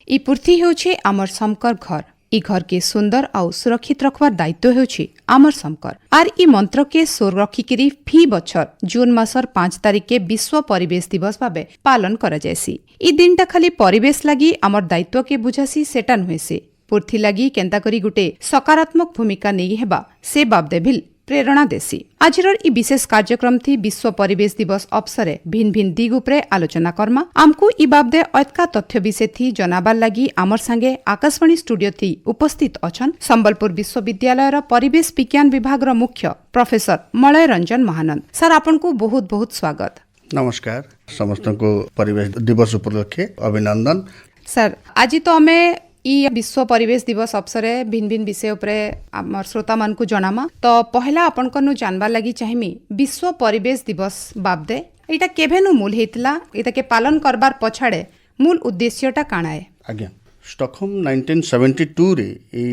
इ पृथ्वी होछि आमर समकर घर। इ घर के सुंदर आउ सुरक्षित रखवार दायित्व होछि आमर समकर। आर इ मंत्र के सोर रखिकिरी फी बछर जून मासर 5 तारिख के विश्व परिवेश दिवस भाबे पालन करा जायसी। इ दिनटा खाली परिवेश लागि आमर दायित्व के बुझासी सेटा नुहेसे। पृथ्वी लागि केंता करी गुटे सकारात्मक भूमिका नेई हेबा से बाबदे भिल प्रेरणा देसी। आजिर इ विशेष कार्यक्रम थी विश्व परिवेश दिवस अवसरे भिन्न भिन्न दिग उपरे आलोचना करमा। आमको इ बाबदे अतका तथ्य विषय थी जनाबार लागि आमर संगे आकाशवाणी स्टूडियो थी उपस्थित अछन संबलपुर विश्वविद्यालय परिवेश विज्ञान विभाग रो मुख्य professor Malay Ranjan Mahanand. Sir आपन को बहुत बहुत स्वागत। नमस्कार, समस्त को परिवेश दिवस उपलक्षे अभिनंदन। सर आज तो हमें इ विश्व परिवेश दिवस अवसरे भिन्न भिन्न विषय उपरे आमर श्रोता मान को जनामा। तो पहला आपन को जानबार लागि चाहिमी विश्व परिवेश दिवस बाबदे एटा केभेनु मूल हेतला, एटा के पालन करबार पछाड़े मूल उद्देश्यटा काणा है? आज्ञा स्टॉकहोम 1972 रे ई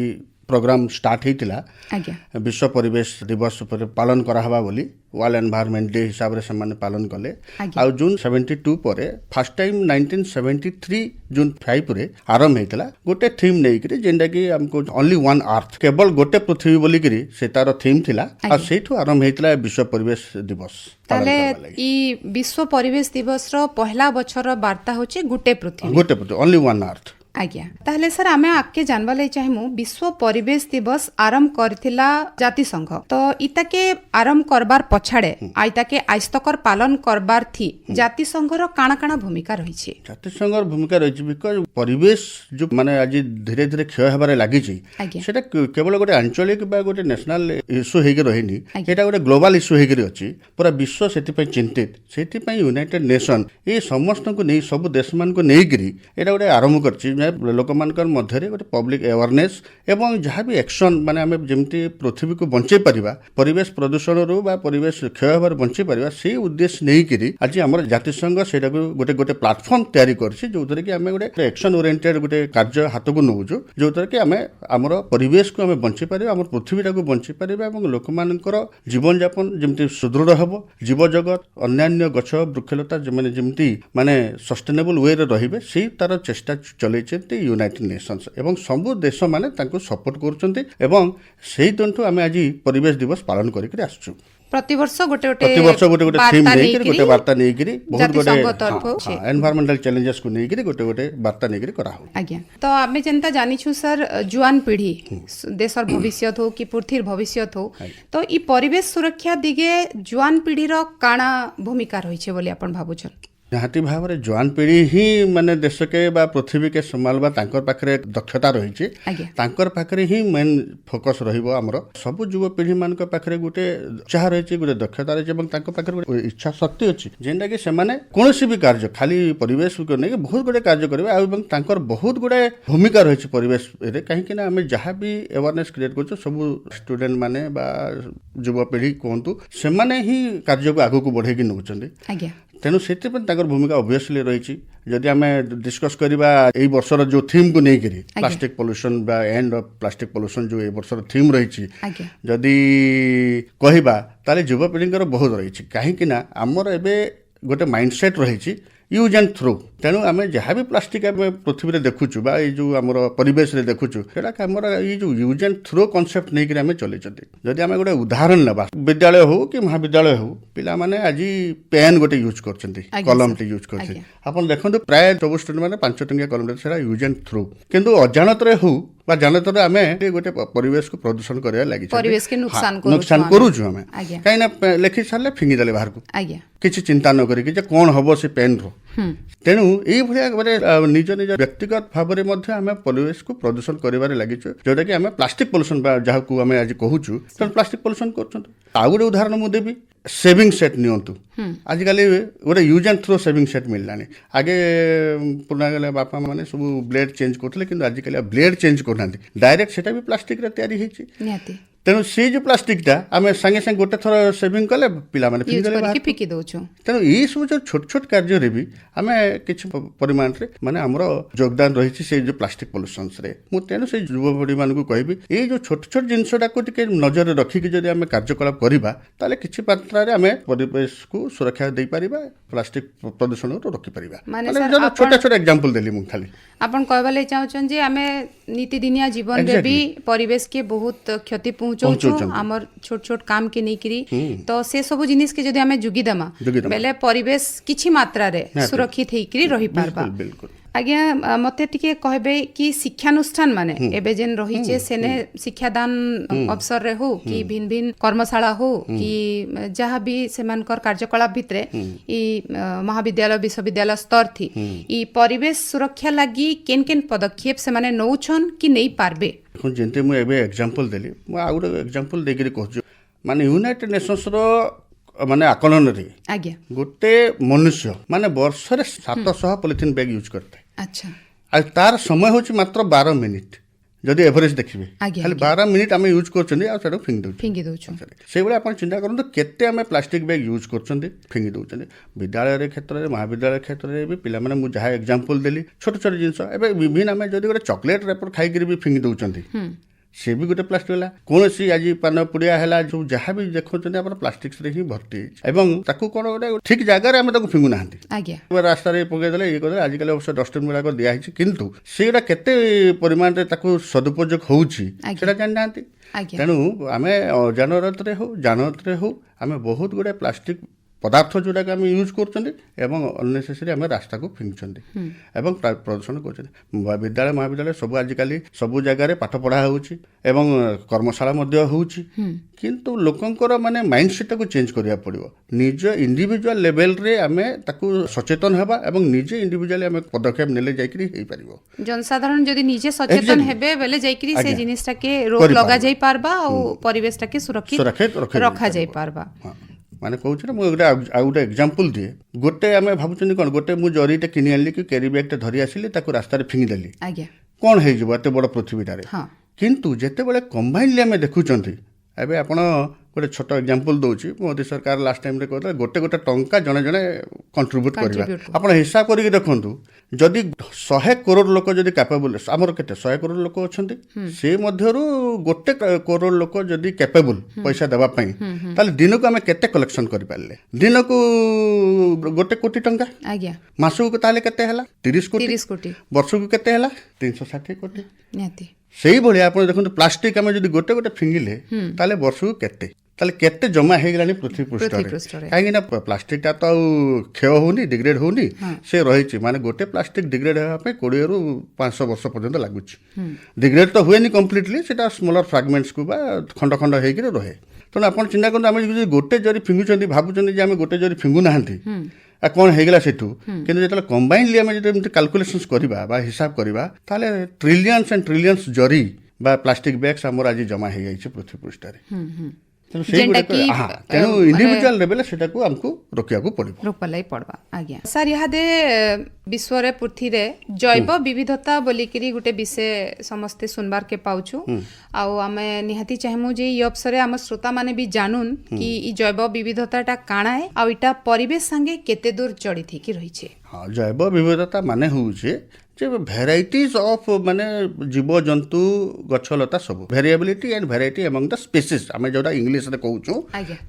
प्रोग्राम स्टार्ट हेतिला। आज्ञा विश्व परिवेश दिवस पर पालन करा हबा बोली वर्ल्ड एनवायरनमेंट डे हिसाब रे सम्मान पालन कले। आ जून 72 परे फर्स्ट टाइम 1973 जून 5 रे आरंभ हेतिला गोटे थीम नै करी जेंडा कि हमको ओनली वन अर्थ, केवल गोटे पृथ्वी बोली करी सेतार थीम थिला। आ सेठु आरंभ हेतिला विश्व परिवेश दिवस। ताले इ विश्व परिवेश दिवस रो पहला बछर वार्ता होचे गोटे पृथ्वी ओनली वन अर्थ। आज्ञा ताहले सर आमे आके जानबा लई चाहेमु विश्व परिवेश दिवस आरंभ करथिला जाति संघ। तो इताके आरंभ करबार पछाड़े आइताके आइस्तकर पालन करबार थी जाति संघर काना काना भूमिका रहिछि? जाति संघर भूमिका रहिछि बिकज परिवेश जो माने आज धीरे धीरे क्षय हबारे लागि छि सेटा केवल गोटे आंचलिक बा गोटे नेशनल इश्यू हेके रहिनी, एटा गोटे ग्लोबल इश्यू हेके अछि। पूरा विश्व सेति पय चिंतित, सेति पय यूनाइटेड नेशन ए समस्त को नै सब देश मान को नै गिरी एटा गोटे आरंभ करछि लोक मानकर मध्य गोटे पब्लिक अवेयरनेस एवं जहाँ भी एक्शन माने आमे जेमती पृथ्वी को बंचे परिबा, परिवेश प्रदूषण रो बा परिवेश क्षय होबार बंचे परिबा, से उद्देश्य नै करी आज हमर जाति संघ सेटा गोटे गोटे प्लेटफॉर्म तैयारी करछि जोतरे कि आमे गोटे एक्शन ओरिएंटेड गोटे कार्य हाथ को नउजु जोतरे कि आमे हमर परिवेश को आमे बंचे परिबा, हमर पृथ्वी को बंचे परिबा एवं लोक मानकर जीवन यापन जेमती सुदृढ़ हबो, जीव जगत अन्यान्य गछ वृक्षलता जेमती माने सस्टेनेबल वे रे रहिबे से तार चेष्टा चलैछे यूनाइटेड नेशंस एवं सबु देश माने तांको सपोर्ट करछन्ते एवं सेही तंतु आमे आज परिवेश दिवस पालन करिक आछछु। प्रतिवर्ष गोटे थीम नेकरी गोटे वार्ता नेकरी बहुत गोटे एनवायरमेंटल चैलेंजेस को नेकरी गोटे गोटे वार्ता नेकरी करा हो। आज्ञा तो आमे जनता जानि छु सर जुआन पीढ़ी देशर भविष्य हो कि पृथ्वीर भविष्य हो, तो इ परिवेश सुरक्षा दिगे जुआन पीढ़ी रो काना भूमिका रही छे बोली अपन भाबुछन? निहाती भाव में जुआन पीढ़ी ही माने देश के बा पृथ्वी के संभालवा तांकर पाखरे दक्षता रही, तांकर पाखरे ही मेन फोकस रहिबो। हमर सब युवा पीढ़ी मान पाखरे गोटे उत्साह रही, गोटे दक्षता रही और तांकर पाखरे गोटे इच्छा शक्ति अछि जेंटा कि सेमाने कोनोसी भी कार्य खाली परिवेश को नै बहुत गोटे कार्य करबे आ तांकर बहुत गोटे भूमिका रही परिवेश रे। काहे कि ना हमें जहाँ भी अवेयरनेस क्रिएट करछु सब स्टूडेंट माने बा युवा पीढ़ी कहंतु सेमाने ही कार्य को आगु को बढ़े कि नउचंदी। तेणु से भूमिका ऑब्वियसली रही। जदि आम डिस्कस करवा यही वर्षर जो थीम को नहीं करी प्लास्टिक पोल्यूशन बा एंड ऑफ प्लास्टिक पोल्यूशन जो ए वर्षर थीम रही, जदि कहबा ताले युवपीढ़ी बहुत रही। कहीं आमर एबे गोटे माइंडसेट रही यूज एंड थ्रो। तेणु आम जहाँ भी प्लास्टिक पृथ्वी देखुचु बा जो आम परिवेश देखुचु सेटा आमर ये जो यूज एंड थ्रो कॉन्सेप्ट नहीं आम चलते। जदि आम गोटे उदाहरण लेबा विद्यालय हो कि महाविद्यालय हो पिला माने आज पेन गोटे यूज करछन्ती, कलम टे यूज करछन्ती। आपन देखंतु प्राय सब स्टूडेंट माने 5 टंकिया कलम सेटा यूज एंड थ्रो, किंतु अजानतरे हो बा जानतरे आम गोटे परिवेश को प्रदूषण करे लागि परिवेश के नुकसान करूछु आम काई ना लेखि सारले फिंगी देले बाहर को किछि चिंता न करी कि कोन हबो से पेन रो। तेणु यही भाया निज निज व्यक्तिगत भाव में आम परिवेश को प्रदूषण कर लगी जोटा कि आम प्लास्टिक पोल्यूशन जहाँ को आम आज कहूँ प्लास्टिक पोल्यूशन कर। आउ गोटे उदाहरण मुझे देवी सेविंग सेट नियंतु। आजिकल गोटे use and throw shaving set मिललानी। आगे पुराना गले बापा माने सब ब्लेड चेंज करते कि आजिकल ब्लेड चेंज करना डायरेक्ट सेटा भी प्लास्टिक रे तैयारी होती। ତେଣୁ ସେ ଯେଉଁ ପ୍ଲାଷ୍ଟିକଟା ଆମେ ସାଙ୍ଗେ ସାଙ୍ଗେ ଗୋଟେ ଥର ସେଭିଂ କଲେ ପିଲାମାନେ ଫିକି ଦଉଛୁ। ତେଣୁ ଏଇସବୁ ଯେଉଁ ଛୋଟ ଛୋଟ କାର୍ଯ୍ୟରେ ବି ଆମେ କିଛି ପରିମାଣରେ ମାନେ ଆମର ଯୋଗଦାନ ରହିଛି ସେଇ ଯେଉଁ ପ୍ଲାଷ୍ଟିକ ପଲ୍ୟୁସନ୍ସରେ। ମୁଁ ତେଣୁ ସେଇ ଯୁବପିଢ଼ିମାନଙ୍କୁ କହିବି ଏଇ ଯେଉଁ ଛୋଟ ଛୋଟ ଜିନିଷଟାକୁ ଟିକେ ନଜରରେ ରଖିକି ଯଦି ଆମେ କାର୍ଯ୍ୟକଳାପ କରିବା ତାହେଲେ କିଛି ମାତ୍ରାରେ ଆମେ ପରିବେଶକୁ ସୁରକ୍ଷା ଦେଇପାରିବା, ପ୍ଲାଷ୍ଟିକ ପ୍ରଦୂଷଣରୁ ରୋକିପାରିବା। ଛୋଟ ଛୋଟ ଏକ୍ଜାମ୍ପଲ ଦେଲି ମୁଁ ଖାଲି। ଆପଣ କହିବା ଲାଗି ଚାହୁଁଛନ୍ତି ଯେ ଆମେ ନୀତିଦିନିଆ ଜୀବନରେ ବି ପରିବେଶ के बहुत क्षति पहुंचाऊँ आमर छोट छोट काम के नहीं करी तो से सब जिनिस के जदि आमे जुगी दमा बेले परिवेश किछि मात्रा रे सुरक्षित हेकरी रही पारबा। आज्ञा मते टिके कहबे कि शिक्षानुष्ठान माने एबे जेन रहिचे सेने शिक्षादान अवसर रे हो कि भिन्न भिन्न कर्मशाला हो कि जहाँ भी सेमानकर कार्यकलाप भितरे ई महाविद्यालय विश्वविद्यालय स्तर थी ई परिवेश सुरक्षा लागि केन केन पदक्षेप से माने नौछन कि नहीं पारबे। जेंते मु एबे एग्जांपल देली मु आ गुटे एग्जांपल देकरी कहछु माने यूनाइटेड नेशंस रो माने आकलन रे आज्ञा गोटे मनुष्य माने वर्ष रे 700 पॉलिथिन बैग यूज करते। अच्छा आ तार समय होची मात्र 12 मिनिट जदि एवरेज देखिबे खाली 12 मिनिट आमे यूज करछन्दी आ सेटा फिंगी दउछु से बळे आपण चिंता करन केते आमे प्लास्टिक बैग यूज करछन्दी फिंगी दउछन्दी। विद्यालय रे क्षेत्र रे महाविद्यालय क्षेत्र रे भी पिला माने मु जहा एग्जांपल देली छोट छोट जिंस एबे विभिन्न आमे जदि गोटे चॉकलेट रेपर खाइ गिर भी फिंगी दउछन्दी से भी गोटे प्लास्टिक होला कोनोसी आज पान पुड़िया हैला जो जहाँ भी देखुछन्दी अपन प्लास्टिक से ही भर्ती एवं ताकू कोन गोटे ठीक जगह रे आमे ताकू फिंगु नाहंती आज्ञा रास्ता रे पगे देले ये करे आज काले अवश्य डस्टबिन गुडा को दिया हिची किंतु सेटा केते परिमाण रे ताकू सदुपयोग होउची सेटा जान नाहंती। तेनु आमे जानवरतरे हो आमे बहुत गुडे प्लास्टिक पदार्थ जोटा आम यूज करनेसेसरी आम रास्ता को फिंगुंट एवं प्रदूषण कर विद्यालय महाविद्यालय सब आजिकल सब जगह पाठ पढ़ा एवं कर्मशाला किंतु लोकंकर माने माइंडसेट को चेंज करिया पड़िबो निज इंडिविजुअल लेवल रे आमे ताकू सचेतन हेबा एवं निजे इंडिविजुअल आमे पदक्षेप नेले जायकरी हेई परिबो। जनसाधारण जदी निजे सचेतन हेबे बेले जायकरी से जिनिसटा के रोक लगा जाय पारबा और परिवेशटा के सुरक्षित रखा जाय पारबा। माने कहूँ ना मुझे गोटे एग्जांपल दिए गोटे आम भावुँ कौन गोटे मुझे जरीटे किनि आनली कि कैरी बैग धरी आसिली रास्तार फिंगिदेली कौन हो एत बड़ पृथ्वीटार किंतु जिते बड़े कंबाइनली आम देखुं एबे आपण गोटे छोट एग्जांपल दूसरी मोदी सरकार लास्ट टाइम रे कहते गोटे गोटे टंका जड़े जड़े कंट्रीब्यूट करवा आप हिसाब करके देखूँ जदि 100 करोड़ लोक जदि कैपेबल आमर केते 100 करोड़ लोक अच्छा से मध्यरु गोटे करोड़ लोक जदि कैपेबल पैसा देवा ताले दिन को आम केते कलेक्शन कर पारे दिन को गोटे कोटी टंका मासक ताले केते हला 30 कोटी वर्ष को केते हला 360 कोटी से भाई आप देखो प्लास्टिक आम जब गोटे गोटे फिंगिले ताले वर्ष को केते जमा हो गलानी पृथ्वी पृष्ठ कहीं प्लास्टिकटा तो क्षय होनी डिग्रेड होनी से रही माने गोटे प्लास्टिक डिग्रेड होगा 20 ରୁ 500 वर्ष पर्यंत लगुच डिग्रेड तो हुए कम्प्लीटली से स्मॉलर फ्रैगमेंट्स को खंड खंड होकर रहे तेणु आप चिंता करते आम गोटे जरी फिंगुंट भावुं आम गोटे जरी फिंगु ना कौन होगा सेठू कि जो कंबाइनली आम जो कैलकुलेशंस करवा हिसाब करवा ताले ट्रिलियंस एंड ट्रिलियंस जरी बा प्लास्टिक बैग्स आमर आज जमा हो जाए पृथ्वी पृष्ठ इंडिविजुअल लेवल सेटा को हमको रोकिया को पड़बा आज्ञा सर इहादे विश्व रे पृथ्वी रे जैव विविधता बोलिकरी गोटे विषय समस्ते सुनबार के पाउछु आउ आमे निहाती चाहमु जे ई अवसर आम श्रोता माने भी जानून कि ई जैव विविधताटा काणा है आ इटा परिवेश संगे केते दूर जड़ी थी कि रहिछे। हां जैव विविधता माने होउछे जे भेराइटीज ऑफ माने जीव जंतु गछलता सब variability and variety among the species आमे जोटा इंग्लिश रे कहूछु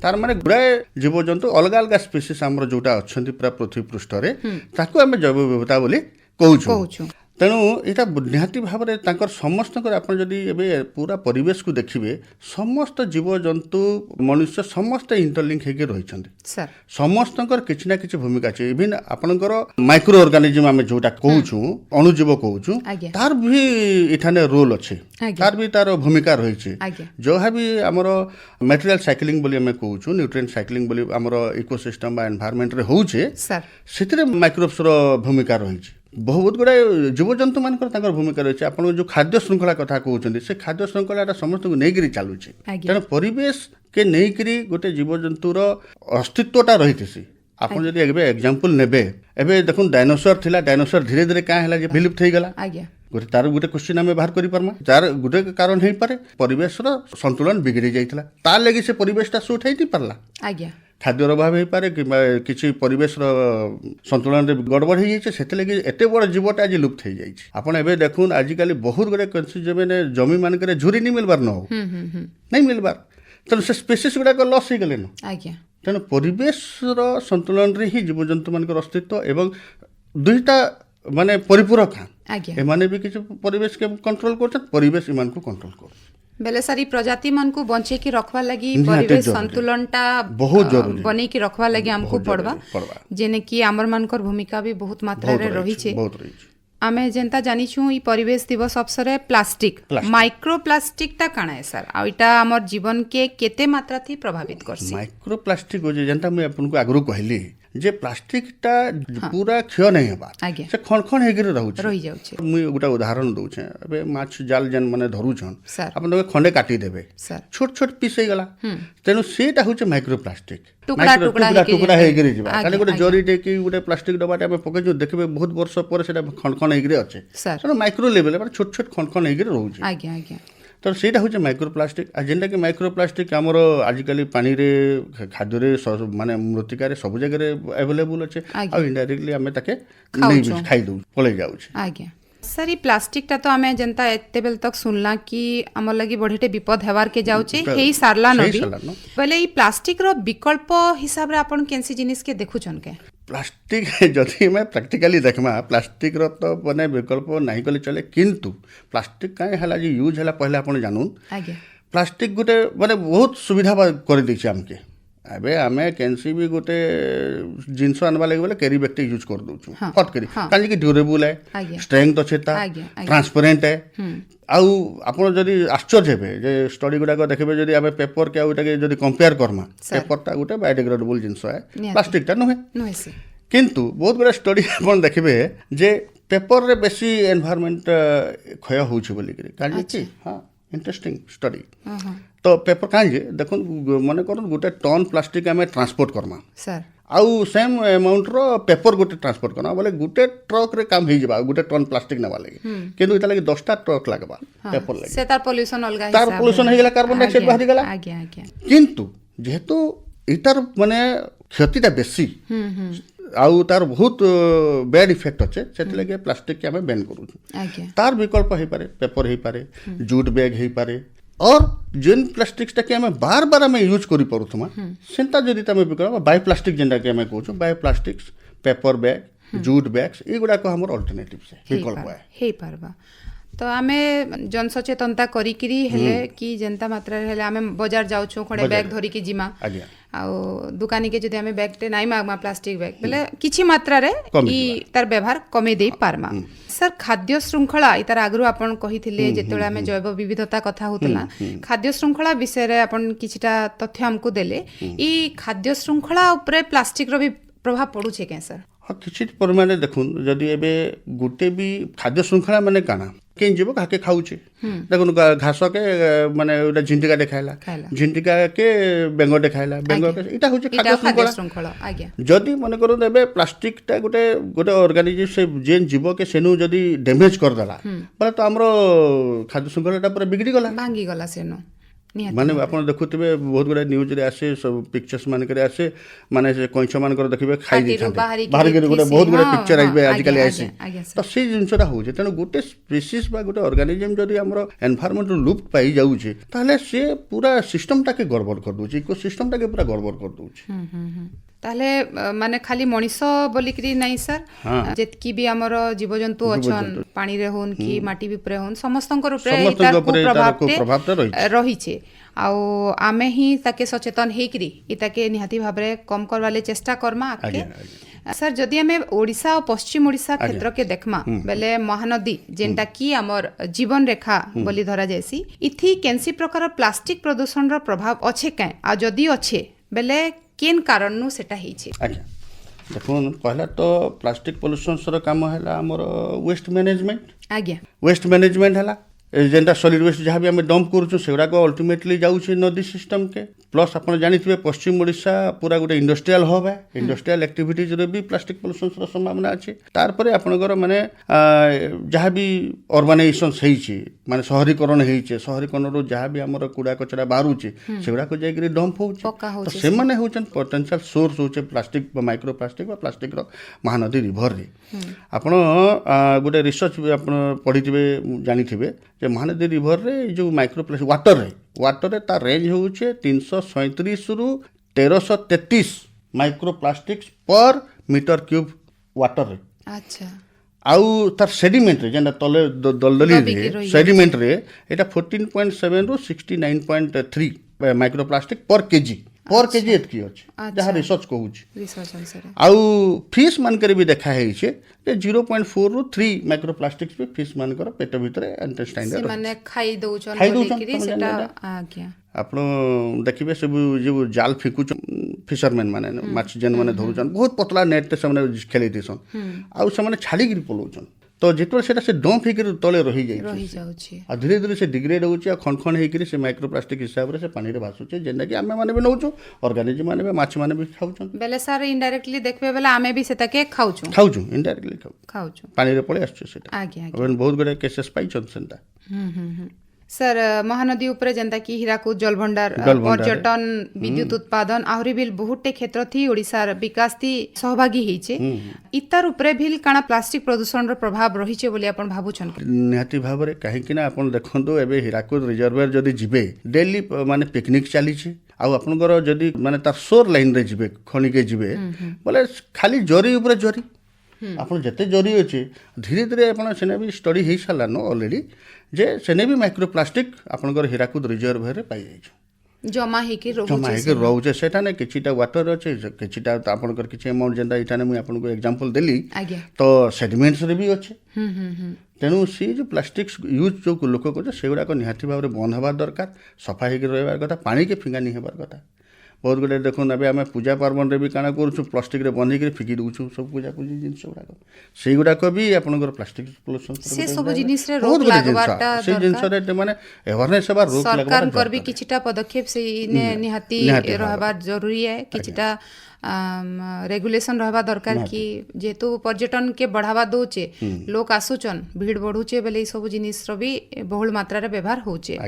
तार माने गुराए जीव जंतु अलग अलग स्पीसीज हमर जोटा अछंती पूरा पृथ्वी पृष्ठ रे ताको आमे जैव विविधता बोली कहूछु। तेणु यहाँ निहाती भाव में समस्त आप पूरा परिवेश को देखिए समस्त जीव जंतु मनुष्य समस्त इंटरलिंक होकर रही समस्त किसी ना किसी भूमिका अच्छे इवन आपंकर माइक्रो ऑर्गेनिज्म आम जोटा कहूँ अणुजीव कहूँ तार भी इठाने रोल अच्छे तार भी तार भूमिका रही जहाँ भी आमर मटेरियल साइक्लिंग बोली आम कहूँ न्यूट्रिएंट साइक्लिंग बोली आमर इकोसिस्टम बा एनवायरनमेंट रे होउछे से माइक्रोब्स भूमिका रही बहुत गुड़ाए जीवजंतु मान भूमिका रही आप जो खाद्य श्रृंखला कथा कहते से खाद्य श्रृंखला समस्त को लेकर चलुचे तेणु परिवेश के लेकर गोटे जीवजंतुर अस्तित्वटा रही आप एग्जांपल नेबे एबे देखो डायनोसर थिला डायनोसर धीरे धीरे क्या है विलुप्त हो गला गोटे तार गोटे क्वेश्चन आम बाहर कर पार्मा तार गोटे कारण हो पारे परिवेश संतुलन बिगड़ी जाइए तार लगी से परिवेशटा सुट हो पारला आज्ञा खाद्यर अभाव हो पारे कि किसी परिवेश संतुलन गड़बड़ हो जाए से एत बड़ जीवटा आज लुप्त हो जाए आपड़ ए देखुन आजिकल बहुत गुड़े कंस्यूजमेंट जमी मानक झुरी नहीं मिलबार न हो नहीं मिलबार तेणु से स्पेसीस गुड़ाक लस हो गले आज्ञा तेणु परिवेश संतुलन रे ही जीवजंतु मान अस्तित्व एवं दुईटा माने परिपूरक आज्ञा एमाने भी किसी परिवेश के कंट्रोल कर परिवेश ईमान को कंट्रोल कर बेले सारी प्रजाति मन को बंचे की रखवा लगी परिवेश संतुलन टा बहुत जरूरी बने की रखवा लगी हमको पड़वा जेने की आमर मानकर भूमिका भी बहुत मात्रा रे रही छे आमे जेंता जानी छु ई परिवेश दिवस अवसर प्लास्टिक माइक्रो प्लास्टिक ता काना है सर आ इटा हमर जीवन के केते मात्रा थी प्रभावित करसी माइक्रो प्लास्टिक हो जे जेंता मैं आपन को आगरो कहली जे प्लास्टिक टा पूरा क्षय नहीं हेबा से खण खण हेगिर रही जाउछे मुई गोटा उदाहरण दउ छे अबे माछ जाल जन माने धरु छन आपन खंडे काटी देबे छोट छोट पीस हे गला तेनु सेटा होचे माइक्रो प्लास्टिक टुकड़ा हेगिर जिबा काले गोटे जरीटे कि गोटे प्लास्टिक डबाटे आमे पके जो देखबे बहुत वर्ष पर सेटा खण खण हेगिर अछि तेनु माइक्रो लेवल पर छोट छोट खण खण हेगिर रहउछि आज्ञा आज्ञा तो ସେଇଟା ହେଉଛି ମାଇକ୍ରୋପ୍ଲାଷ୍ଟିକ୍ ଆଉ ଯେନ୍ଟାକି ମାଇକ୍ରୋପ୍ଲାଷ୍ଟିକ୍ ଆମର ଆଜିକାଲି ପାଣିରେ ଖାଦ୍ୟରେ ମାନେ ମୃତ୍ତିକାରେ ସବୁ ଜାଗାରେ ଆଭେଲେବୁଲ୍ ଅଛି ଆଉ ଇନଡାଇରେକ୍ଟଲି ଆମେ ତାକେ ଖାଇଦେଉଛୁ ପଳେଇ ଯାଉଛି ଆଜ୍ଞା सर ये प्लास्टिक टा तो आमे जनता एते बेल तक सुनला कि हमर लगी बढ़ेटे विपद हेवार के जाउचे हेई सारला नबी बोले ई प्लास्टिक रो विकल्प हिसाब रे आपण केनसी जिनिस के देखु छन के प्लास्टिक जदि मैं प्रैक्टिकली देखमा प्लास्टिक रो तो बने विकल्प नहीं कले चले किंतु प्लास्टिक काहे हला जे यूज हला पहले आपण जानून आगे प्लास्टिक गोटे माने बहुत सुविधा कर दै छै हमके एबे आमे केनसी भी गोटे जिंस आनबा लगे बोले कैरी बैग यूज कर दउछु फट करी काहे कि ड्यूरेबल है स्ट्रेंथ अछि ता ट्रांसपेरेंट है आउ आपण जदी आश्चर्य हेबे जे स्टडी गुडा को देखबे जदी आमे पेपर के आउटा के जदी कंपेयर करमा पेपर ता गोटे बायोडिग्रेडेबल जिंस है प्लास्टिक ता नहे से किंतु बहुत बड़ा स्टडी आपण देखबे जे पेपर रे बेसी एनवायरनमेंट क्षय होउछ बोली करी काहे कि हां इंटरेस्टिंग स्टडी तो पेपर काहे देखो मन कर गोटे टन प्लास्टिक आम ट्रांसपोर्ट करमा सर आउ सेम अमाउंट रो पेपर गोटे ट्रांसपोर्ट करना बोले गोटे ट्रक रे काम हो जाबा गोटे टन प्लास्टिक नबा लगे किंतु इता लगे 10टा ट्रक लागबा पेपर लगे से तार पोल्यूशन अलगा तार पोल्यूशन हे गेला कार्बन डाइऑक्साइड बाहरी गेला आज्ञा आज्ञा किंतु जेहेतु इतार माने क्षतिटा बेसी आउ तार बहुत बैड इफेक्ट अच्छे से लगे प्लास्टिक के आम बैन करूँ तार विकल्प हो पारे पेपर हो पारे जूट बैग हो पारे और जेन प्लास्टिक्स टाके आम बार बार आम यूज कर पारुथमा सेंता जदि तमे विकल्प बायो प्लास्टिक जेनटा के आम कहूँ bioplastics paper bag jute bags एगुड़ा हमर अल्टरनेटिव से विकल्प है पारबा तो आमे जन सचेतनता करिकिरी हेले कि जनता मात्रा हेले आमे बाजार जाउछो खडे बैग धरि के जिमा आ दुकानी के जदि आमे बैग टे नाइ मागमा प्लास्टिक बैग बेले किछि मात्रा रे ई तार व्यवहार कमे देई पारमा सर खाद्य श्रृंखला इतार आगरु आपण कहिथिले जेतेले आमे जैव विविधता कथा होतला खाद्य श्रृंखला विषय रे आपण किछिटा तथ्य हमकु देले ई खाद्य श्रृंखला ऊपर प्लास्टिक रो भी प्रभाव पड़ू छे के सर हाँ किसी परिमाण देखुन जदि एबे गोटे भी खाद्य श्रृंखला माने काना केन जीव काके खाउचे देखुन घास के माने ओटा झिंटिका देखाइला झिंटिका के बेंगो देखाइला बेंगो के इटा होचे खाद्य श्रृंखला आज्ञा जदि माने करू एबे प्लास्टिक ता गोटे गोटे ऑर्गेनिज्म से जेन जीव के सेनु जदि डैमेज कर देला बोले तो हमरो खाद्य श्रृंखलाटा पूरा बिगड़ी गला भांगी गला सेनु माने आपण देखुथिबे बहुत गुडा न्यूज रे आसे सब पिक्चर्स मान करे आसे माने से कोइछ मान कर देखिबे खाइ दी बाहर के गोटे बहुत गुडा पिक्चर आइबे आजकल आसे तो से जिंसटा होजे तने गोटे स्पीसीज बा गोटे ऑर्गेनिज्म जदी हमरो एनवायरनमेंट लुप्त पाई जाउचे ताले से पूरा सिस्टम टाके गड़बड़ कर दोचे इकोसिस्टम टाके पूरा गड़बड़ कर दोचे ताले माने खाली मनीष बोलिकरी नहीं सर जेतकी भी हमर जीवजंतु अछन पानी रे होन कि माटी विपरे होन समस्तंकर ऊपर इतार प्रभाव रही छे आउ आमे ही ताके सचेतन हेकरी इताके निहाती भाबरे कम करवाले चेष्टा करमा आके सर जदि आमे ओडिसा और पश्चिम ओडिसा क्षेत्र के देखमा बेले महानदी जेंटा की हमर जीवन रेखा बोली धरा जैसी इथि केनसी प्रकार प्लास्टिक प्रदूषण रो प्रभाव अच्छे काए आ जदि अच्छे बेले केन कारण नु सेटा हिचे अच्छा देखुन पहला तो प्लास्टिक पोल्यूशन सर काम हैला हमर वेस्ट मैनेजमेंट आज्ञा वेस्ट मैनेजमेंट हैला जेनटा सॉलिड वेस्ट जहाँ भी आम डंप करूँ से अल्टीमेटली जाऊँचे नदी सिस्टम के प्लस आप जानते पश्चिम ओडिशा पूरा गोटे इंडस्ट्रियल हब है इंडस्ट्रियल एक्टिविटीज भी प्लास्टिक पॉल्यूशन संभावना अच्छे तारपर आपंकर माने जहाँ भी अर्बानाइजेशन माने शहरीकरण होइछे शहरीकरण जहाँ भी आमर कूड़ा कचरा बाहरुचे सेगुड़ा को जाइकरी डंप होउछे तो से माने होउछन पोटेंशियल सोर्स होउछे प्लास्टिक माइक्रो प्लास्टिक व प्लास्टिक रो महानदी रिवर रे आपण गोटे रिसर्च आपण पढ़िथिबे जानिथिबे जे महानदी रिवर रे जो माइक्रो प्लास्टिक वाटर रे तार रेंज होउछे 337 रु 1333 माइक्रो प्लास्टिक्स पर मीटर क्यूब वाटर रे अच्छा आउ तार सेडिमेंट रे जेना तले दलदली रे सेडिमेंट रे एटा 14.7 रु 69.3 माइक्रो प्लास्टिक पर केजी एतकी अछि जहाँ रिसर्च कहूँ आउ फिश मानकर भी देखा है 0.4 रु 3 माइक्रो प्लास्टिक्स भी फिश मानकर पेट भीतर इंटेस्टाइन माने खाई दउछन आप देखिए सब जो जाल फिकुच फिशरमैन माने माछ जेन माने धरुचन बहुत पतला नेट से खेली देसन आउ से छाड़ी पलाउछन तो जितो से डंप होकर तले रही जाए धीरे धीरे से डिग्रेड होची खन खन होकर से माइक्रोप्लास्टिक हिसाब से पानी रे भासुचे जेना कि आमे माने भी नौचो ऑर्गेनिज्म माने माछ माने भी खाउछन बेले सर इनडायरेक्टली देखबे बेले आमे भी सेता के खाउछु इनडायरेक्टली खाउछु पानी रे पळे आछे सेटा आगे बहुत गुडे केसेस पाइछन सेटा सर महानदी उपरे जनता की हीराकुद जलभंडार पर्यटन विद्युत उत्पादन आहरी भी बहुटे क्षेत्र थी ओडिशार विकास थी सहभागी होइछे इतार उपरे भी काना प्लास्टिक प्रदूषण रो प्रभाव रहिछे बोली आपण भाबुछन निहाती भाव रे काहे कि ना आपण देखंतु एबे हीराकुद रिजर्वर जदी जिबे डेली माने पिकनिक चली छी आ आपनकर जदी माने तार सोर लाइन रे जिबे खणी के जिबे बोले खाली जरी उपरे जरी आपन जते जरी अछि धीरे धीरे आपण सेने भी स्टडी हेइ साला न ऑलरेडी जे सेने भी माइक्रो प्लास्टिक आपनकर हीराकुद रिजर्व रे पाई जाइछ जमा हेके रहउछे सेटा ने किछिटा वाटर अछि किछिटा आपनकर किछि अमाउंट जेंदा इटा ने मैं आपनको एग्जांपल देली तो सेडिमेंट्स रे भी अछि तेणु सी जो प्लास्टिक यूज जो लोक को सेगुड़ा को निहाती भाव बंद हबार दरकार सफा होकर रहिबार कथा पानी के फिंगा नहीं हबार कथा बहुत गुटे देखो ना आम पूजा पार्बण रे भी काना करूँ प्लास्टिक रे बंधिक फिकी दूँ सब पूजा पूजी जिन गुड़ाक से गुड़ाक भी आपंकर प्लास्टिक पॉल्यूशन से सब जिनिस रे रोक लागबाटा से जिनिस रे माने अवेयरनेस हबार रोक लागबाटा सरकार कर भी किछिटा पदक्षेप से इने निहाती रहबार जरूरी है किछिटा रेगुलेशन रहबा दरकार कि जेतु पर्यटन के बढ़ावा दोचे लोक आसुचन भीड़ बढ़ुचे बेले सब जिनिस रो भी बहुल मात्रा रे व्यवहार होचे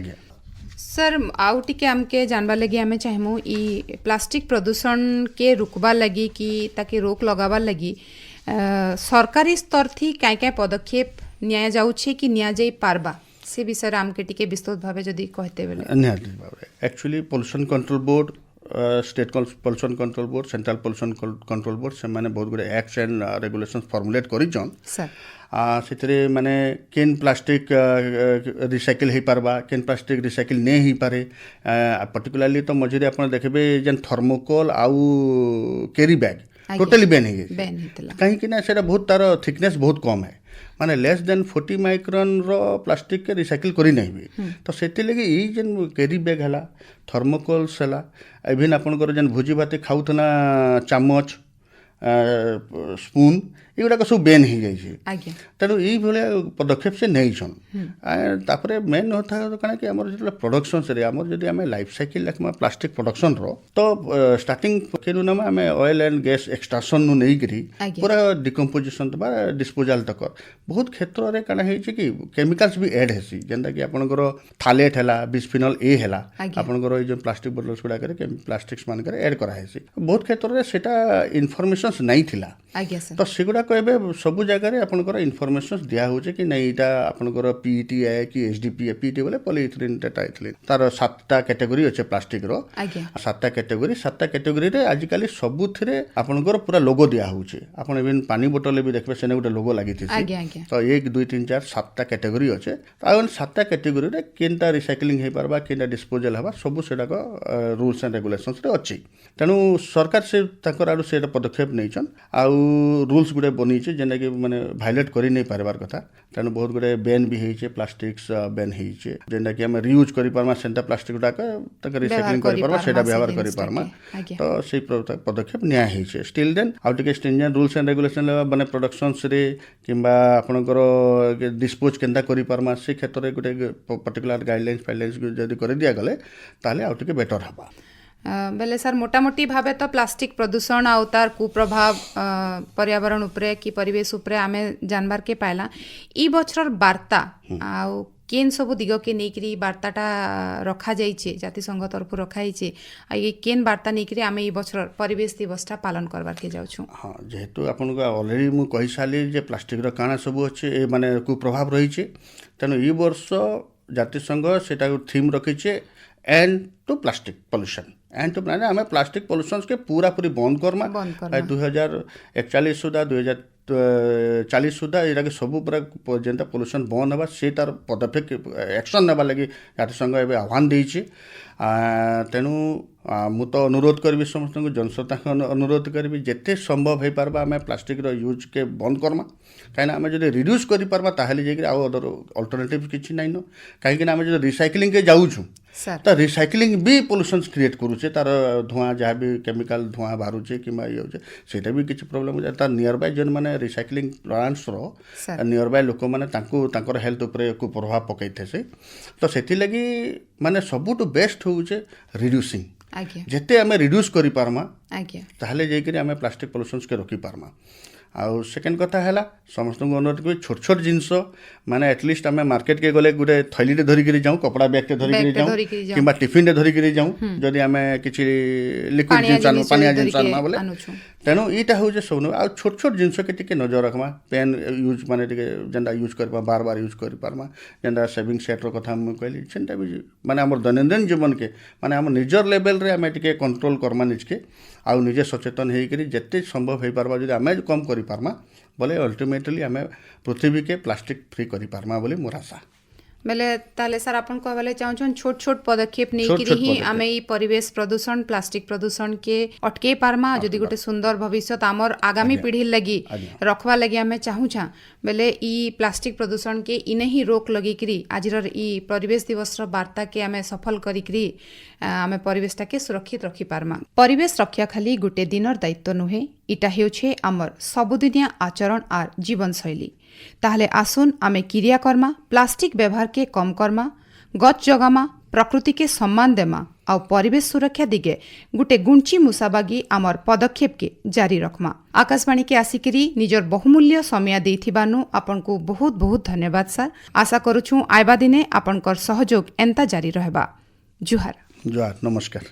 सर आउ टिके आमके जानबा लगी आमे चाहमु ई प्लास्टिक प्रदूषण के रुकबा लगी कि ताकि रोक लगाबा लगी सरकारी स्तर थी काय पदक्षेप निया जाउछे कि निया जाई पारबा से विषय आमके टिके विस्तृत भावे जदी कहते बेले निहाती भावे actually pollution control board state pollution control board central pollution control board से माने बहुत गुडे एक्ट्स एंड रेगुलेशंस फॉर्मुलेट करिछन सर से माने केन प्लास्टिक रिसाइकिल हो पारबा केन प्लास्टिक रिसाइकिल नहीं हो पारे पर्टिकुलाली तो मझे आप देखबे जेन थर्मोकोल आउ कैरी बैग टोटली बैन हो कहीं ना से बहुत तार थिकनेस बहुत कम है माने लेस देन 40 माइक्रोन रो प्लास्टिक के रिसाइकिल करी नहीं भी तो सेति लगी ई जेन कैरी बैग हला थर्मोकोल्स हला इवन आपनकर जेन भोजी भात खाउथना चम्मच स्पून एगुड़ा सब बैन हो जाए तेणु ये पदक्षेप से नहीं छन मेन होता कण कि आम जो प्रोडक्शन से आम जब आम लाइफ साइकिल देखा प्लास्टिक प्रोडक्शन रो तो स्टार्टिंग केनु नाम आम ऑयल एंड गैस एक्सट्राक्शन नु नहीं करी पूरा डिकम्पोजिशन डिस्पोजाल तक बहुत क्षेत्र में कण है कि केमिकल्स भी ऐड हेसी जेनता कि आपनकर थालेट है बिस्फिनल ए है आपनकर जो प्लास्टिक बोतल्स गुड़ा प्लास्टिक्स मानक ऐड करासी बहुत क्षेत्र में सेटा इनफॉरमेशन नहीं थिला तो सेगुड़ा सब जगह आपनकर इनफॉरमेशन दिया हो कि नहीं इटा आपनकर पीईटी है कि एचडीपी है पीईटी बोले पॉलीइथिलीन टेट्राइथिलीन तार 7टा कैटेगरी अच्छे प्लास्टिक रो 7टा कैटेगरी रे आजिकली सबुथिरे आपनकर पूरा लोगो दिया होचे आपन इवन पानी बोतल भी देखबे सेने गोटे लोगो लागि थी तो 1 2 3 4 7टा कैटेगरी अच्छे तो 7टा कैटेगरी रे केनटा रिसाइक्लिंग हे परबा केनटा डिस्पोजल हबा सब सेटा को रूल्स एंड रेगुलेशंस रे अछि तेनु सरकार से ताकर आडू से पदक्षेप नैछन आउ रूल्स गुटे बनी जेनटा कि माने भाइलेट करि नहीं पारबार कथा तेणु बहुत गुटे बैन भी होइछे प्लास्टिक्स बैन होइछे जेनटा कि हम रियूज करि पारमा सेंटा प्लास्टिक गुटाक तक रिसाइक्लिंग करि पारमा सेटा व्यवहार करि पारमा तो से पदक्षेप न्याय होइछे स्टिल देन आउ टिके स्ट्रिंजेंट रूल्स एंड रेगुलेशन माने प्रोडक्शंस रे किंबा आपनकर डिस्पोज केनता करि पारमा से क्षेत्र रे गुटे पर्टिकुलर गाइडलाइंस जदि करि दिया गले ताले आउ टिके बेटर हबा बेले सर मोटामोटी भावे तो प्लास्टिक प्रदूषण आउ तार कुप्रभाव पर्यावरण उपरे कि परिवेश उपरे आमे जानबार के पाइला ई बछर वार्ता आउ केन सब दिग के नेकरी वार्ताटा रखा जाइछे जातिसंघ तरफ रखा जाइछे आ ये केन वार्ता नेकरी आमे ई बछर परिवेश दिवसटा पालन करबार के जाउछु हां जेहेतु आपन को ऑलरेडी मु कहि साली जे प्लास्टिक रो काना सब अछि ए माने कुप्रभाव रहिछे तनो ई वर्ष जातिसंघ सेटा थीम रखिछे end to plastic pollution end to माने हमें प्लास्टिक पोल्यूशन के पूरा पूरी बंद करमा 2041 सुधा 2040 सुधा एरा के सब पूरा जेंता पोल्यूशन बंद हबा से तार पदक्षेप एक्शन नेबा लगी जातिसंघ एबे आह्वान देइछि तेणु मु तो अनुरोध करी समस्त को जनसत्ता अनुरोध करी जिते संभव हो पार्बा आम प्लास्टिक यूज के बंद करमा कहीं आम जो रिड्यूस कर पार्बा ताहले जाकर आउ अदर अल्टरनेटिव किसी नाइन कहीं आम जो रिसाइक्लिंग के जाऊँ तो रिसाइक्लिंग भी पोल्यूशन क्रिएट करुचे तार धुआं जहाँ भी केमिकल धुआं बाहरुचे कि ये भी किसी प्रोब्लेम हो तार नियर बाय जो मैंने रिसाइक्लिंग प्लांट्स नियर बाय लोक मैंने हेल्थ उपर कुप्रभाव पकई थे से तो से लगी माने सबुठ बेस्ट होचे रिड्यूसिंग जिते आम रिड्यूस करि पारमा ताहले जाकर आम प्लास्टिक पोल्यूशन के रोकी पारमा आउ सेकेंड कथा है समस्त अनुरोध करी छोट छोट जिनस माने एटलिस्ट आम मार्केट के गले गोटे थैली धरिक जाऊँ कपड़ा बैग के धरिक जाऊँ कि टिफिन धरिक जाऊँ जदि आम कि लिक्विड जिन पानिया जिन आनवा बोले तेणु यहाँ हूँ सब आ छोट छोट जिनस के टिके नजर रखमा पेन यूज माने जेनटा यूज कर बार बार यूज कर पारमा जेनटा सेविंग सेटर कथा मुझे कहली सेटा भी माने आम दैनंदिन जीवन के माने आम निजर लेवल रे आम टिके कंट्रोल करमा निजके आउ निजे सचेतन होकर जिते संभव हो पार्बा जब आम कम कर पार्मा बोले अल्टीमेटली आम पृथ्वी के प्लास्टिक फ्री कर पार्मा बोली मोर आशा बेले ताले सर आपन कहले चाहछन छोट छोट पदक्षेप नेकरी ही आमे ई परिवेश प्रदूषण प्लास्टिक प्रदूषण के अटके पारमा जदि गोटे सुंदर भविष्य आमर आगामी पीढ़ी लगी रखवा लगी आमे चाहूछा बेले ई प्लास्टिक प्रदूषण के इने ही रोक लगिकरी आजिर ई परिवेश दिवस वार्ता के आमे सफल करिकरी आमे परिवेशटा के सुरक्षित रखी पारमा परिवेश रक्षा खाली गोटे दिनर दायित्व नुहे इटा हेउछे आमर सबुदिनिया आचरण आर जीवन शैली ताहले आसुन आमे क्रिया कर्मा प्लास्टिक व्यवहार के कम कर्मा गच जगामा प्रकृति के सम्मान देमा आउ परिवेश सुरक्षा दिगे गुटे गुंची मुसाबागी आमर पदक्षेप के जारी रखमा आकाशवाणी के आसिकरी निजर बहुमूल्य समय देथिबानु आपनकु बहुत बहुत धन्यवाद सर आशा करूछु आइबा दिने आपनकर सहयोग एंता जारी रहबा जुहार नमस्कार।